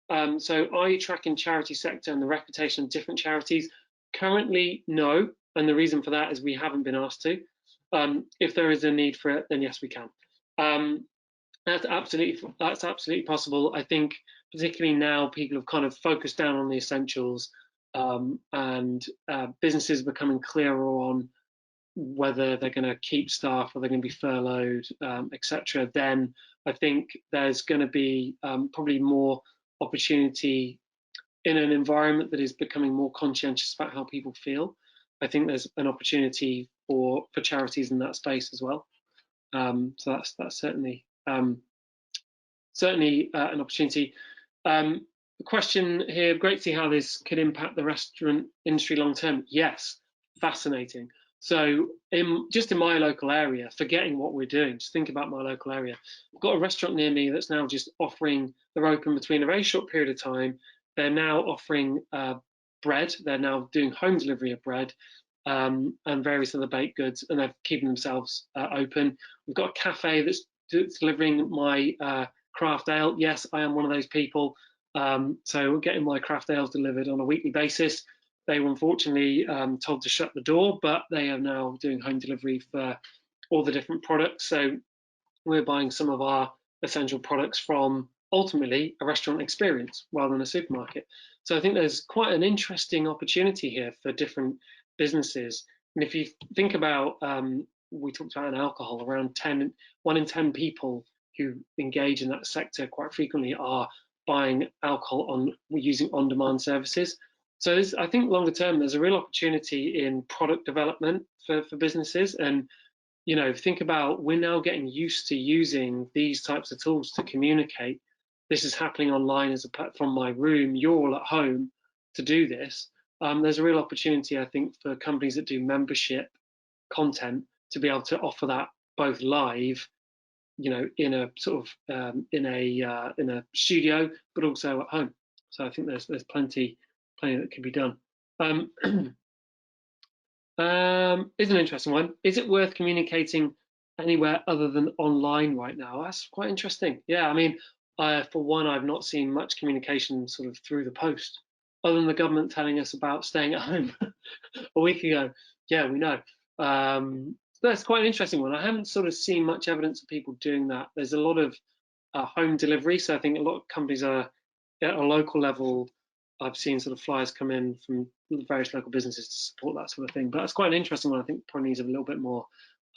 so are you tracking charity sector and the reputation of different charities? Currently, no, and the reason for that is we haven't been asked to. If there is a need for it, then yes, we can. That's absolutely possible. I think particularly now people have kind of focused down on the essentials, and businesses are becoming clearer on whether they're going to keep staff or they're going to be furloughed, etc. Then I think there's going to be probably more opportunity in an environment that is becoming more conscientious about how people feel. I think there's an opportunity for charities in that space as well. So that's certainly an opportunity. The question here, great to see how this could impact the restaurant industry long term. Yes, fascinating. So just in my local area, forgetting what we're doing, just think about my local area. I've got a restaurant near me that's now just offering, they're open between a very short period of time. They're now offering bread. They're now doing home delivery of bread and various other baked goods, and they're keeping themselves open. We've got a cafe that's delivering my craft ale. Yes, I am one of those people. So we're getting my craft ales delivered on a weekly basis. They were unfortunately told to shut the door, but they are now doing home delivery for all the different products. So we're buying some of our essential products from ultimately a restaurant experience rather than a supermarket. So I think there's quite an interesting opportunity here for different businesses. And if you think about, we talked about alcohol, around 1 in 10 people who engage in that sector quite frequently are buying alcohol using on-demand services. So I think longer term, there's a real opportunity in product development for businesses. And, you know, think about, we're now getting used to using these types of tools to communicate. This is happening online from my room. You're all at home to do this. There's a real opportunity, I think, for companies that do membership content to be able to offer that both live, you know, in a sort of in a studio, but also at home. So I think there's plenty that can be done. Is an interesting one. Is it worth communicating anywhere other than online right now? That's quite interesting. Yeah, I mean, for one, I've not seen much communication sort of through the post, other than the government telling us about staying at home a week ago. Yeah, we know. That's quite an interesting one. I haven't sort of seen much evidence of people doing that. There's a lot of home delivery, so I think a lot of companies are at a local level. I've seen sort of flyers come in from various local businesses to support that sort of thing. But that's quite an interesting one. I think probably needs a little bit more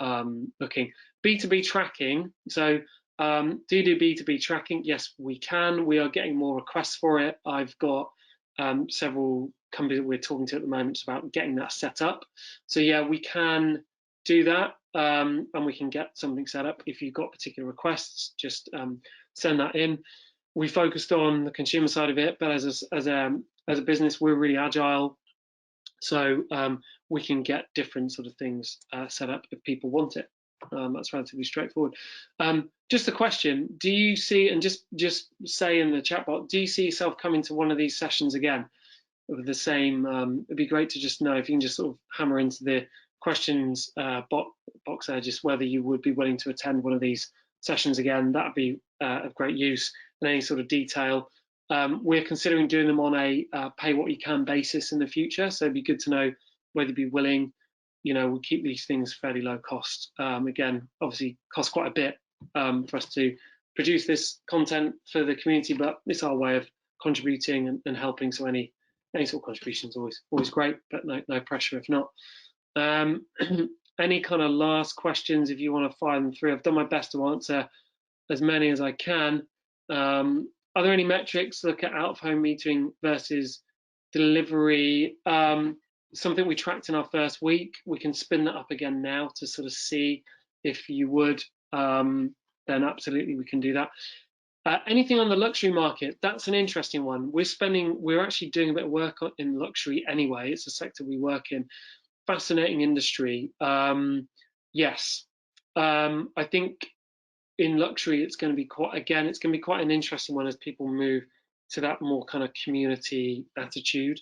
looking. B2B tracking. So do B2B tracking? Yes, we can. We are getting more requests for it. I've got several companies that we're talking to at the moment about getting that set up. So yeah, we can do that, and we can get something set up. If you've got particular requests, just send that in. We focused on the consumer side of it, but as a business, we're really agile, so we can get different sort of things set up if people want it. That's relatively straightforward. Just a question: do you see, and just say in the chat box, do you see yourself coming to one of these sessions again with the same? It'd be great to just know if you can just sort of hammer into the questions box there, just whether you would be willing to attend one of these sessions again. That'd be of great use. In any sort of detail. We're considering doing them on a pay what you can basis in the future, so it'd be good to know whether you'd be willing. You know, we'll keep these things fairly low cost. Again, obviously costs quite a bit for us to produce this content for the community, but it's our way of contributing and helping. So any sort of contribution is always great, but no pressure if not. any kind of last questions, if you want to fire them through. I've done my best to answer as many as I can. Are there any metrics to look at out of home metering versus delivery? Something we tracked in our first week. We can spin that up again now to sort of see if you would. Then absolutely we can do that. Anything on the luxury market? That's an interesting one. We're actually doing a bit of work in luxury anyway. It's a sector we work in. Fascinating industry. Yes, I think in luxury it's going to be quite an interesting one as people move to that more kind of community attitude.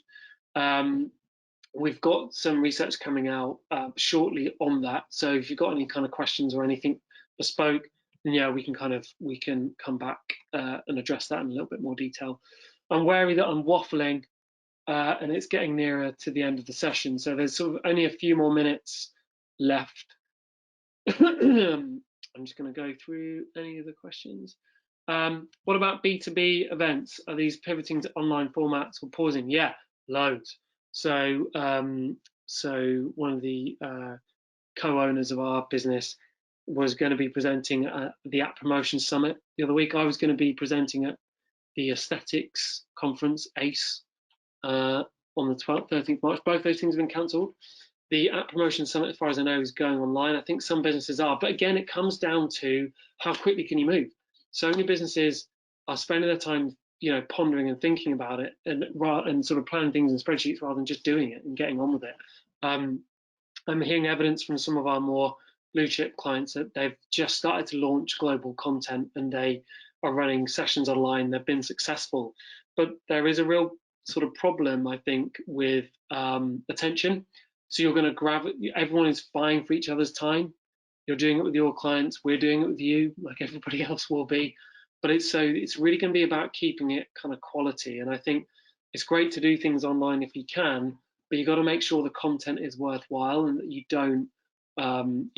We've got some research coming out shortly on that. So if you've got any kind of questions or anything bespoke, then yeah, we can come back and address that in a little bit more detail. I'm wary that I'm waffling and it's getting nearer to the end of the session. So there's sort of only a few more minutes left. I'm just going to go through any of the questions. What about B2B events? Are these pivoting to online formats or pausing? Yeah, loads. So one of the co-owners of our business was going to be presenting at the App Promotion Summit the other week. I was going to be presenting at the Aesthetics Conference, ACE, on the 12th, 13th March. Both those things have been cancelled. The App Promotion Summit, as far as I know, is going online. I think some businesses are, but again, it comes down to how quickly can you move. So many businesses are spending their time, pondering and thinking about it, and sort of planning things in spreadsheets rather than just doing it and getting on with it. I'm hearing evidence from some of our more blue chip clients that they've just started to launch global content and they are running sessions online. They've been successful, but there is a real sort of problem, I think, with attention. So you're going to everyone is vying for each other's time. You're doing it with your clients. We're doing it with you, like everybody else will be. But it's really going to be about keeping it kind of quality. And I think it's great to do things online if you can, but you've got to make sure the content is worthwhile and that you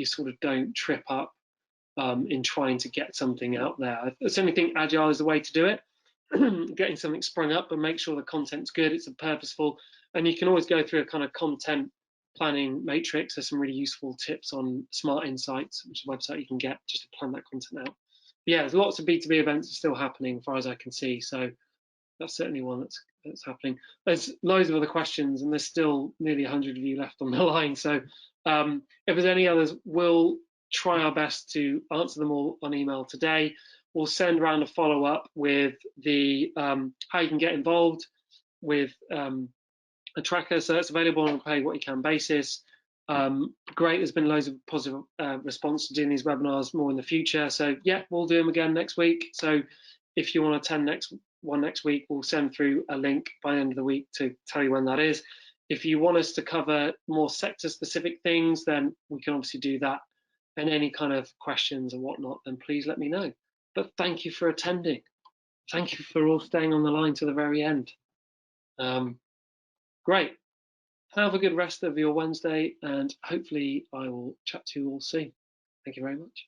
sort of don't trip up in trying to get something out there. I certainly think agile is the way to do it. Getting something sprung up, but make sure the content's good, it's purposeful, and you can always go through a kind of content planning matrix. There's some really useful tips on Smart Insights, which is a website you can get just to plan that content out. But yeah, there's lots of B2B events still happening as far as I can see, so that's certainly one that's happening. There's loads of other questions, and there's still nearly 100 of you left on the line, so if there's any others, we'll try our best to answer them all on email today. We'll send around a follow-up with the how you can get involved with a tracker, so that's available on a pay what you can basis. Great, there's been loads of positive response to doing these webinars more in the future. So yeah, we'll do them again next week. So if you want to attend next week, we'll send through a link by the end of the week to tell you when that is. If you want us to cover more sector-specific things, then we can obviously do that. And any kind of questions and whatnot, then please let me know. But thank you for attending. Thank you for all staying on the line to the very end. Great. Have a good rest of your Wednesday, and hopefully I will chat to you all soon. Thank you very much.